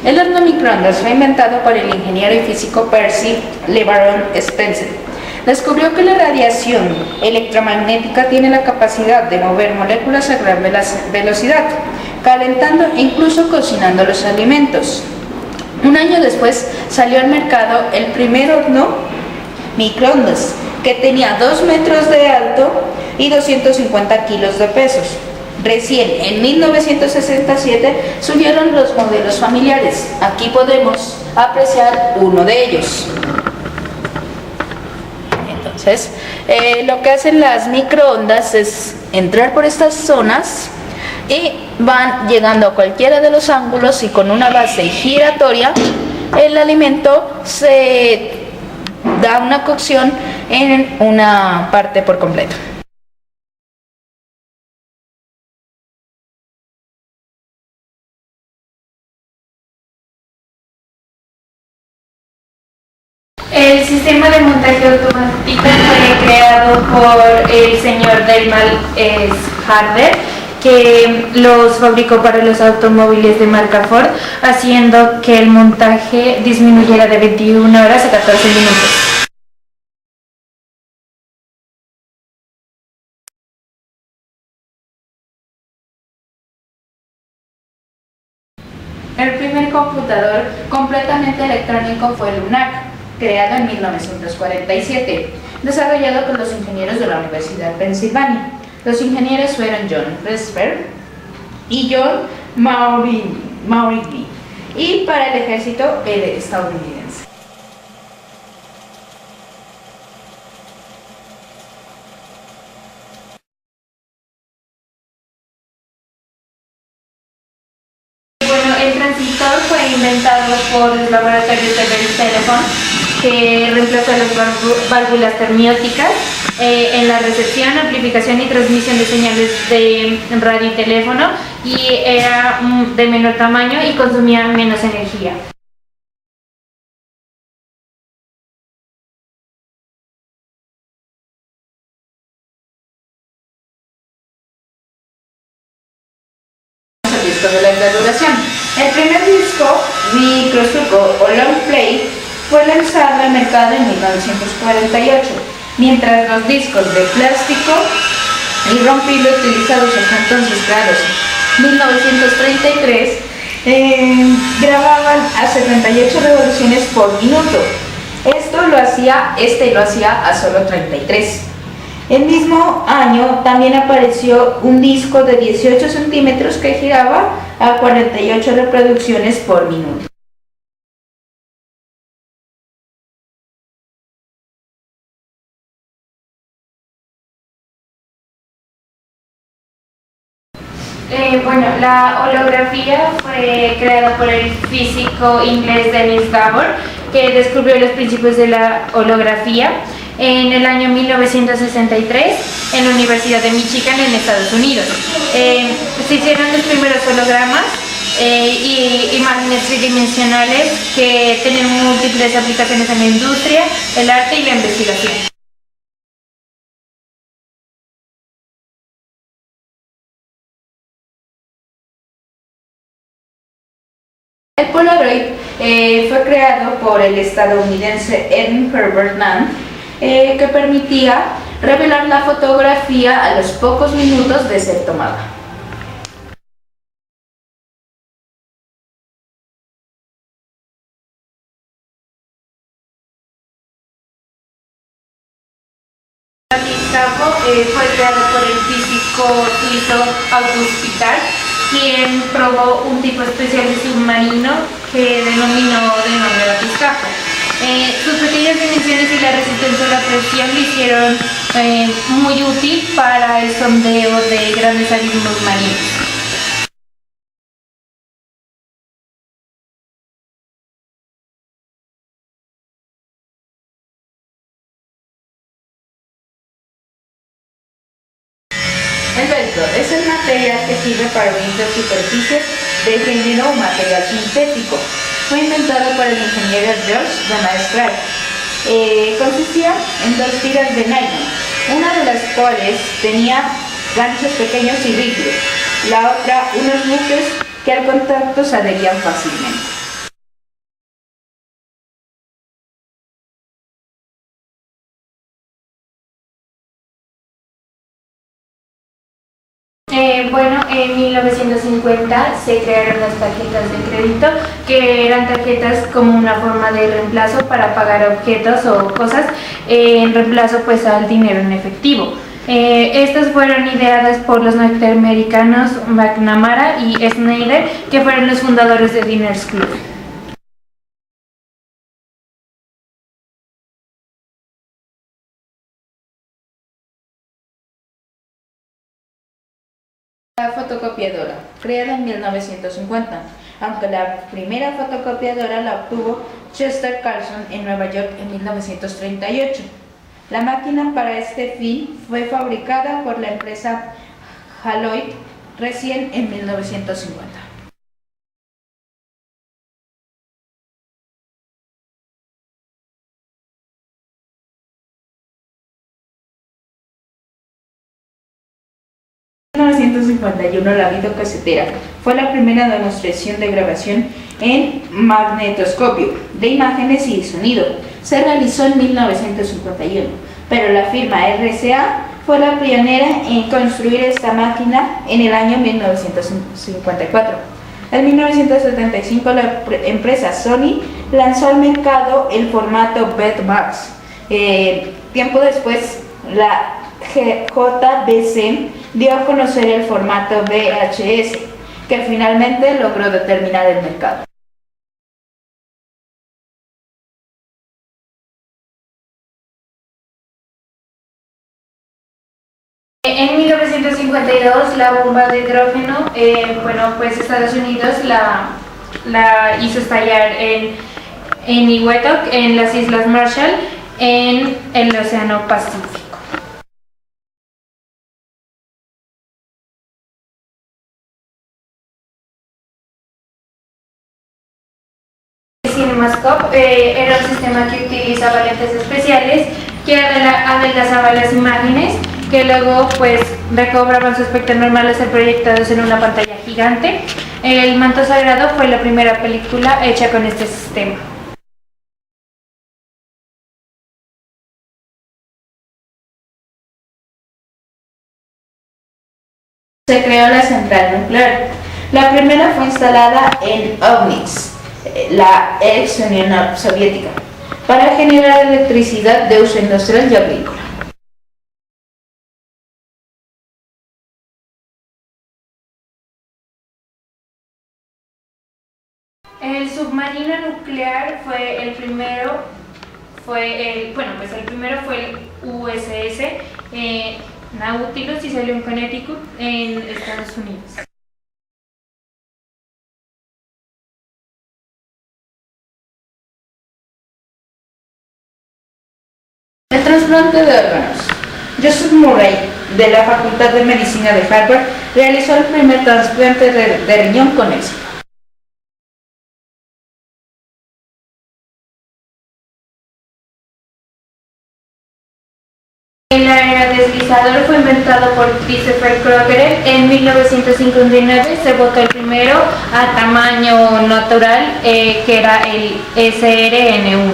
El horno microondas fue inventado por el ingeniero y físico Percy LeBaron Spencer. Descubrió que la radiación electromagnética tiene la capacidad de mover moléculas a gran velocidad, calentando e incluso cocinando los alimentos. Un año después salió al mercado el primer horno microondas, que tenía 2 metros de alto y 250 kilos de pesos. Recién en 1967 surgieron los modelos familiares. Aquí podemos apreciar uno de ellos. Entonces, lo que hacen las microondas es entrar por estas zonas y van llegando a cualquiera de los ángulos, y con una base giratoria el alimento se da una cocción en una parte por completo. El sistema de montaje automático fue creado por el señor Delmal Harder, que los fabricó para los automóviles de marca Ford, haciendo que el montaje disminuyera de 21 horas a 14 minutos. El primer computador completamente electrónico fue el ENIAC, creado en 1947, desarrollado por los ingenieros de la Universidad de Pensilvania. Los ingenieros fueron John Presper y John Maury, y para el ejército estadounidense. El transistor fue inventado por los laboratorios de Bell Telephone, que reemplazó las válvulas termióticas en la recepción, amplificación y transmisión de señales de radio y teléfono, y era de menor tamaño y consumía menos energía. Disco de larga duración. El primer disco, microsurco o long play, fue lanzado al mercado en 1948, mientras los discos de plástico y rompible utilizados hasta entonces, claro, 1933, grababan a 78 revoluciones por minuto. Lo hacía a solo 33. El mismo año también apareció un disco de 18 centímetros que giraba a 48 reproducciones por minuto. La holografía fue creada por el físico inglés Dennis Gabor, que descubrió los principios de la holografía en el año 1963 en la Universidad de Michigan en Estados Unidos. Se hicieron los primeros hologramas y imágenes tridimensionales que tienen múltiples aplicaciones en la industria, el arte y la investigación. El Polaroid fue creado por el estadounidense Edwin Herbert Nand, que permitía revelar la fotografía a los pocos minutos de ser tomada. Fue creado por el físico suizo August Piccard, quien probó un tipo especial de submarino que denominó de nombre batiscafo. Sus pequeñas dimensiones y la resistencia a la presión le hicieron muy útil para el sondeo de grandes abismos marinos. El velcro es el material que sirve para unir dos superficies de género o material sintético. Fue inventado por el ingeniero George Demaestrat. Consistía en 2 tiras de nylon, una de las cuales tenía ganchos pequeños y rígidos, la otra unos buques que al contacto se adherían fácilmente. Bueno, en 1950 se crearon las tarjetas de crédito, que eran tarjetas como una forma de reemplazo para pagar objetos o cosas, en reemplazo pues al dinero en efectivo. Estas fueron ideadas por los norteamericanos McNamara y Snyder, que fueron los fundadores de Diners Club. La fotocopiadora, creada en 1950, aunque la primera fotocopiadora la obtuvo Chester Carlson en Nueva York en 1938. La máquina para este fin fue fabricada por la empresa Haloid recién en 1950. En 1951 la videocasetera fue la primera demostración de grabación en magnetoscopio de imágenes y sonido. Se realizó en 1951, pero la firma RCA fue la pionera en construir esta máquina en el año 1954. En 1975 la empresa Sony lanzó al mercado el formato Betamax. Tiempo después la JVC dio a conocer el formato VHS, que finalmente logró determinar el mercado. En 1952 la bomba de hidrógeno, pues Estados Unidos la hizo estallar en Eniwetok, en las Islas Marshall, en el Océano Pacífico. CinemaScope era un sistema que utilizaba lentes especiales que adelgazaban las imágenes, que luego pues recobraban su aspecto normal al ser proyectados en una pantalla gigante. El Manto Sagrado fue la primera película hecha con este sistema. Se creó la central nuclear. La primera fue instalada en Obninsk, la ex Unión Soviética, para generar electricidad de uso industrial y agrícola. El submarino nuclear el primero fue el USS Nautilus, y salió en Connecticut, en Estados Unidos. El trasplante de órganos. Joseph Murray, de la Facultad de Medicina de Harvard, realizó el primer trasplante de riñón con éxito. El aerodeslizador fue inventado por Christopher Crocker en 1959. Se votó el primero a tamaño natural, que era el SRN-1.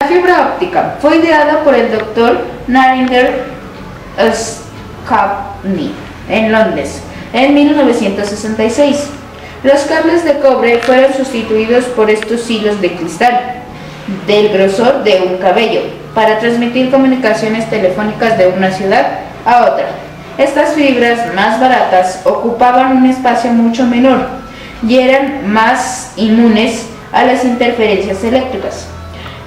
La fibra óptica fue ideada por el Dr. Narinder Shahapney en Londres en 1966. Los cables de cobre fueron sustituidos por estos hilos de cristal, del grosor de un cabello, para transmitir comunicaciones telefónicas de una ciudad a otra. Estas fibras más baratas ocupaban un espacio mucho menor y eran más inmunes a las interferencias eléctricas.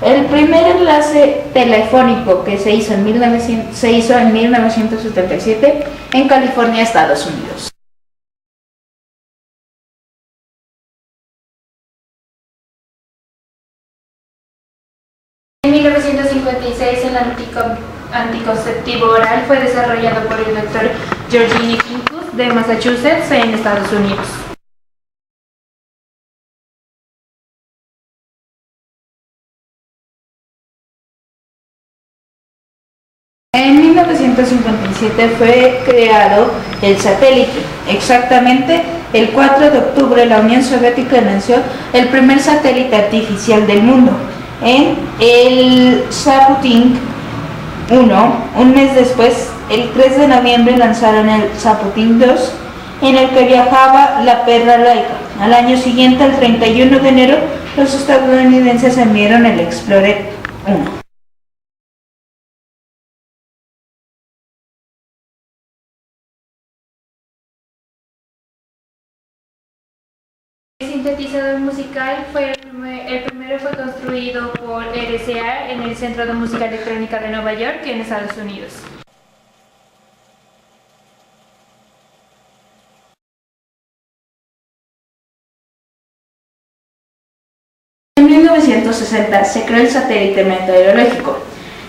El primer enlace telefónico que se hizo en 1977 en California, Estados Unidos. En 1956 el anticonceptivo oral fue desarrollado por el Dr. Georgine Pincus de Massachusetts, en Estados Unidos. En 1957 fue creado el satélite. Exactamente el 4 de octubre la Unión Soviética lanzó el primer satélite artificial del mundo. en el Zapputin 1. Un mes después, el 3 de noviembre, lanzaron el Zapputin 2, en el que viajaba la perra Laika. Al año siguiente, el 31 de enero, los estadounidenses enviaron el Explorer 1. El sintetizador musical el primero fue construido por RCA en el Centro de Música Electrónica de Nueva York, en Estados Unidos. En 1960 se creó el satélite meteorológico.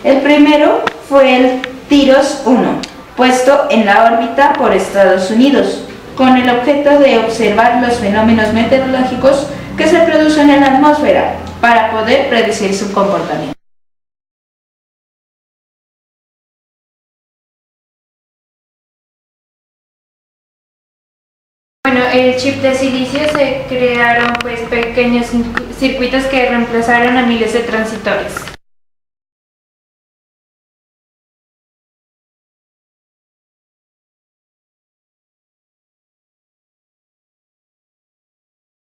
El primero fue el TIROS 1, puesto en la órbita por Estados Unidos, con el objeto de observar los fenómenos meteorológicos que se producen en la atmósfera para poder predecir su comportamiento. Bueno, el chip de silicio se crearon pequeños circuitos que reemplazaron a miles de transistores.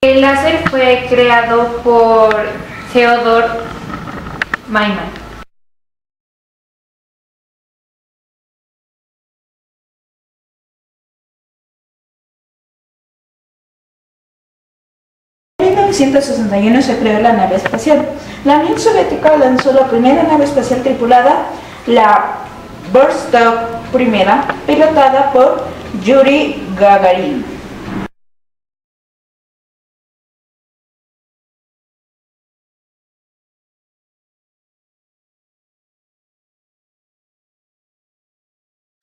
El láser fue creado por Theodor Maiman. En 1961 se creó la nave espacial. La Unión Soviética lanzó la primera nave espacial tripulada, la Vostok 1, pilotada por Yuri Gagarin.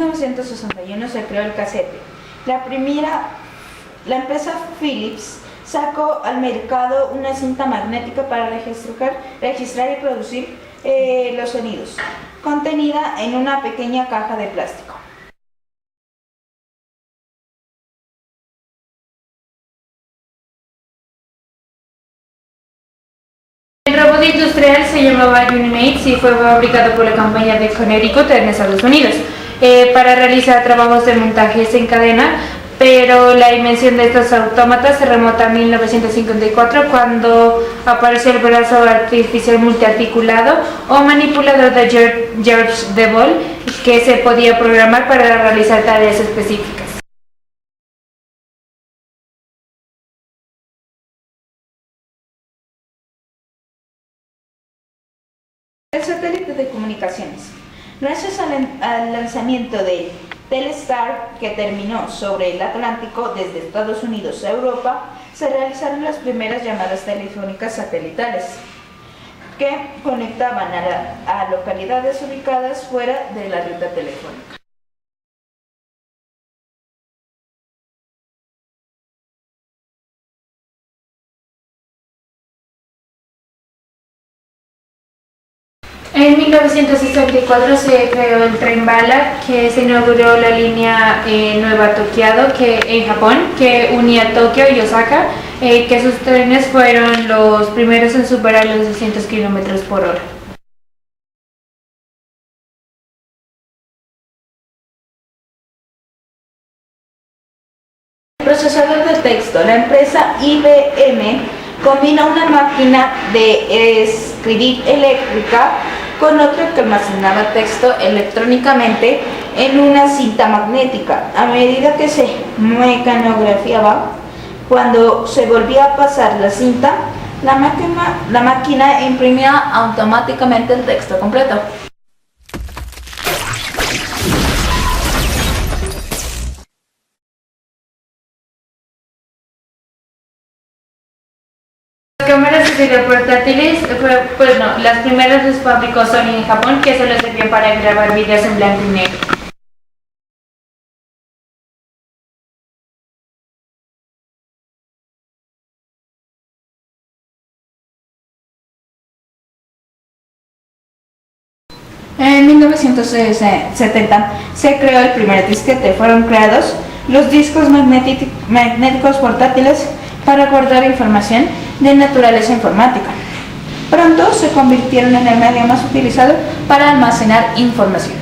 En 1961 se creó el casete. La empresa Philips sacó al mercado una cinta magnética para registrar y producir los sonidos, contenida en una pequeña caja de plástico. El robot industrial se llamaba Unimates y fue fabricado por la compañía de Connecticut en Estados Unidos para realizar trabajos de montajes en cadena, pero la invención de estos autómatas se remonta a 1954, cuando apareció el brazo artificial multiarticulado o manipulador de George Devol, que se podía programar para realizar tareas específicas. El satélite de comunicaciones. Gracias al lanzamiento de Telstar, que terminó sobre el Atlántico desde Estados Unidos a Europa, se realizaron las primeras llamadas telefónicas satelitales que conectaban a localidades ubicadas fuera de la ruta telefónica. En 1964 se creó el tren bala, que se inauguró la línea Nueva Tokiado en Japón, que unía Tokio y Osaka, que sus trenes fueron los primeros en superar los 200 km por hora. El procesador de texto. La empresa IBM combina una máquina de escribir eléctrica con otra que almacenaba texto electrónicamente en una cinta magnética. A medida que se mecanografiaba, cuando se volvía a pasar la cinta, la máquina imprimía automáticamente el texto completo. Las cámaras de video portátiles, las primeras las fabricó Sony en Japón, que solo servían para grabar videos en blanco y negro. En 1970 se creó el primer disquete. Fueron creados los discos magnéticos portátiles para guardar información de naturaleza informática. Pronto se convirtieron en el medio más utilizado para almacenar información.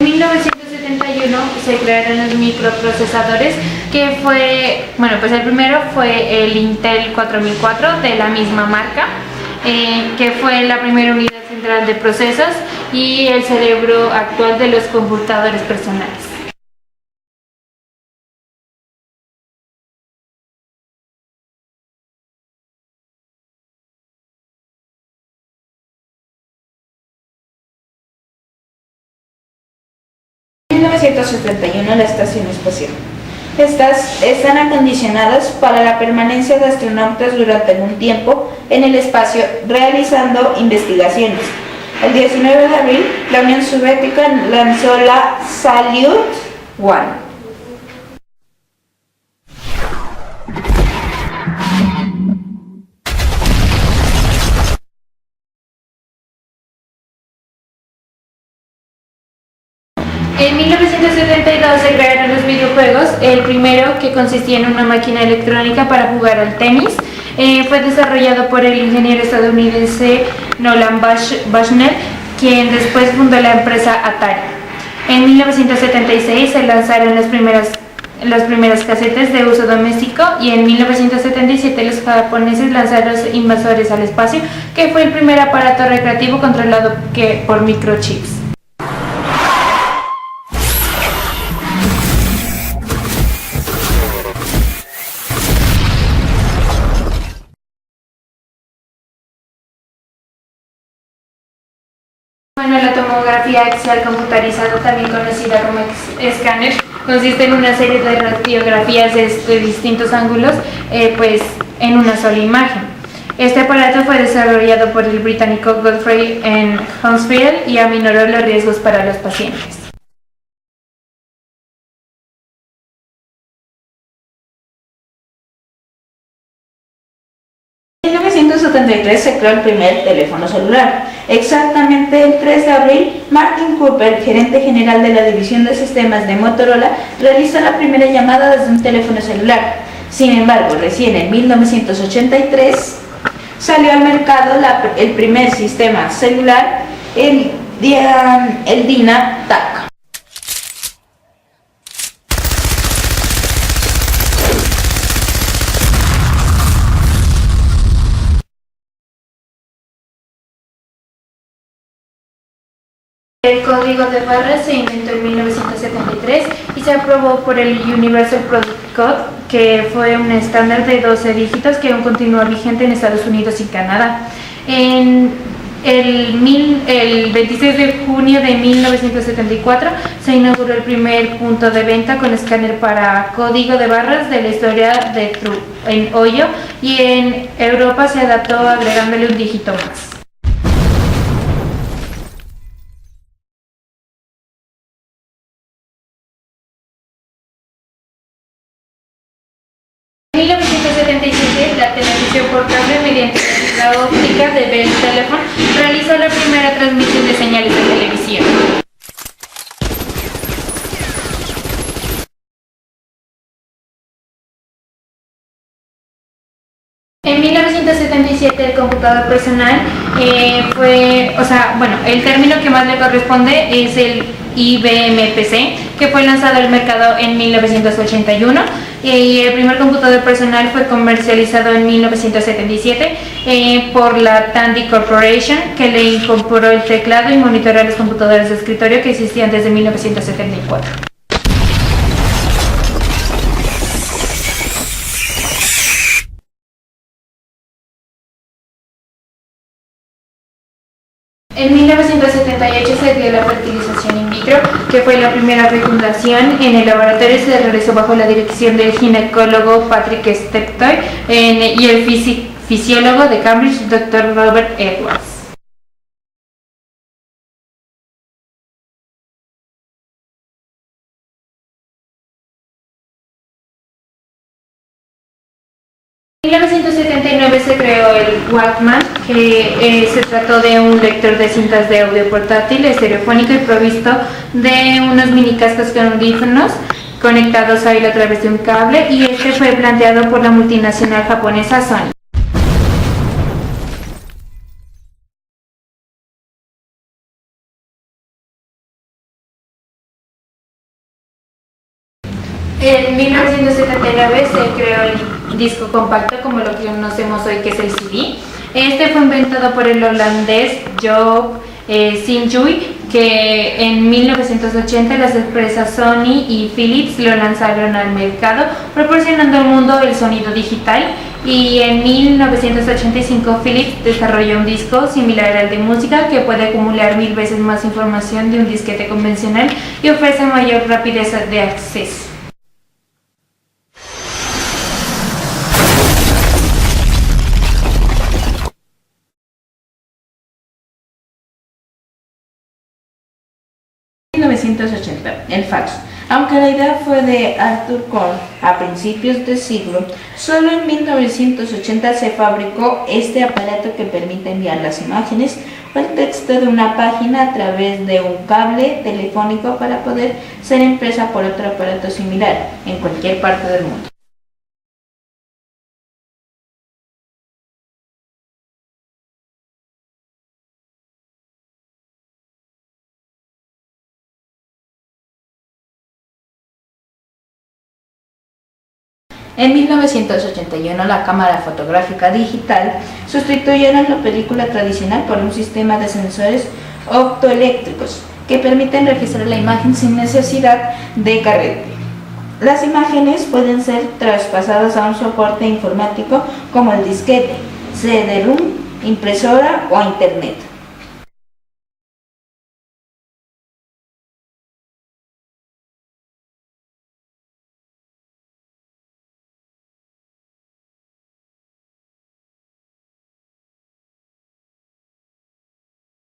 En 1971 se crearon los microprocesadores, que fue, bueno, pues el primero fue el Intel 4004 de la misma marca, que fue la primera unidad central de procesos y el cerebro actual de los computadores personales. En 1971 la Estación Espacial. Estas están acondicionadas para la permanencia de astronautas durante algún tiempo en el espacio realizando investigaciones. El 19 de abril, la Unión Soviética lanzó la Salyut 1. En 1972 se crearon los videojuegos, el primero, que consistía en una máquina electrónica para jugar al tenis, fue desarrollado por el ingeniero estadounidense Nolan Bushnell, quien después fundó la empresa Atari. En 1976 se lanzaron las primeras casetas de uso doméstico y en 1977 los japoneses lanzaron los Invasores al Espacio, que fue el primer aparato recreativo controlado por microchips. Bueno, la tomografía axial computarizada, también conocida como escáner, consiste en una serie de radiografías de distintos ángulos, pues en una sola imagen. Este aparato fue desarrollado por el británico Godfrey Hounsfield y aminoró los riesgos para los pacientes. En 1973 se creó el primer teléfono celular. Exactamente el 3 de abril, Martin Cooper, gerente general de la división de sistemas de Motorola, realizó la primera llamada desde un teléfono celular. Sin embargo, recién en 1983 salió al mercado el primer sistema celular, el Dyna-TAC. El código de barras se inventó en 1973 y se aprobó por el Universal Product Code, que fue un estándar de 12 dígitos que aún continúa vigente en Estados Unidos y Canadá. En el 26 de junio de 1974 se inauguró el primer punto de venta con escáner para código de barras de la historia de True en Ohio, y en Europa se adaptó agregándole un dígito más. En 1977, la televisión por cable mediante la fibra óptica de Bell Telephone realizó la primera transmisión de señales de televisión. En 1977 el computador personal el término que más le corresponde es el IBM PC, que fue lanzado al mercado en 1981, y el primer computador personal fue comercializado en 1977 por la Tandy Corporation, que le incorporó el teclado y monitoró a los computadores de escritorio que existían desde 1974. En 1978 se dio la fertilización in vitro, que fue la primera fecundación en el laboratorio. Se realizó bajo la dirección del ginecólogo Patrick Steptoe y el fisiólogo de Cambridge, Dr. Robert Edwards. En 1979 después se creó el Walkman, que se trató de un lector de cintas de audio portátil, estereofónico y provisto de unos mini cascos con audífonos conectados a él a través de un cable, y este fue planteado por la multinacional japonesa Sony. En 1979 se creó el disco compacto, como lo que conocemos hoy, que es el CD. Este fue inventado por el holandés Joop Sint-Juy, que en 1980 las empresas Sony y Philips lo lanzaron al mercado, proporcionando al mundo el sonido digital. Y en 1985 Philips desarrolló un disco similar al de música, que puede acumular 1000 veces más información de un disquete convencional y ofrece mayor rapidez de acceso. En 1980, el fax. Aunque la idea fue de Arthur Korn a principios de siglo, solo en 1980 se fabricó este aparato que permite enviar las imágenes o el texto de una página a través de un cable telefónico para poder ser impresa por otro aparato similar en cualquier parte del mundo. En 1981, la cámara fotográfica digital sustituyeron la película tradicional por un sistema de sensores optoeléctricos que permiten registrar la imagen sin necesidad de carrete. Las imágenes pueden ser traspasadas a un soporte informático como el disquete, CD-ROM, impresora o a Internet.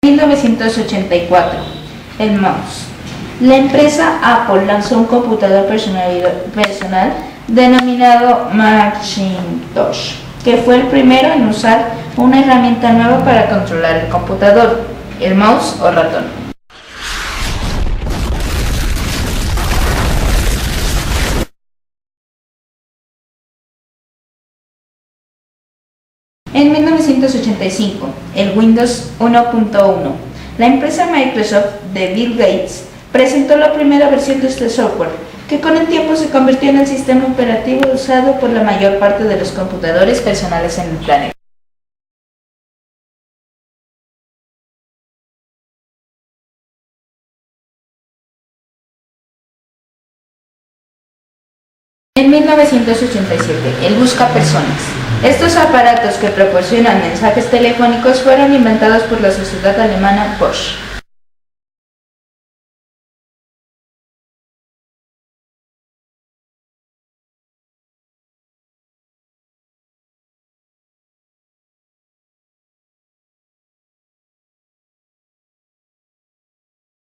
En 1984, el mouse. La empresa Apple lanzó un computador personal denominado Macintosh, que fue el primero en usar una herramienta nueva para controlar el computador, el mouse o ratón. En 1985, el Windows 1.1, la empresa Microsoft de Bill Gates presentó la primera versión de este software, que con el tiempo se convirtió en el sistema operativo usado por la mayor parte de los computadores personales en el planeta. En 1987, el buscapersonas. Estos aparatos que proporcionan mensajes telefónicos fueron inventados por la sociedad alemana Bosch.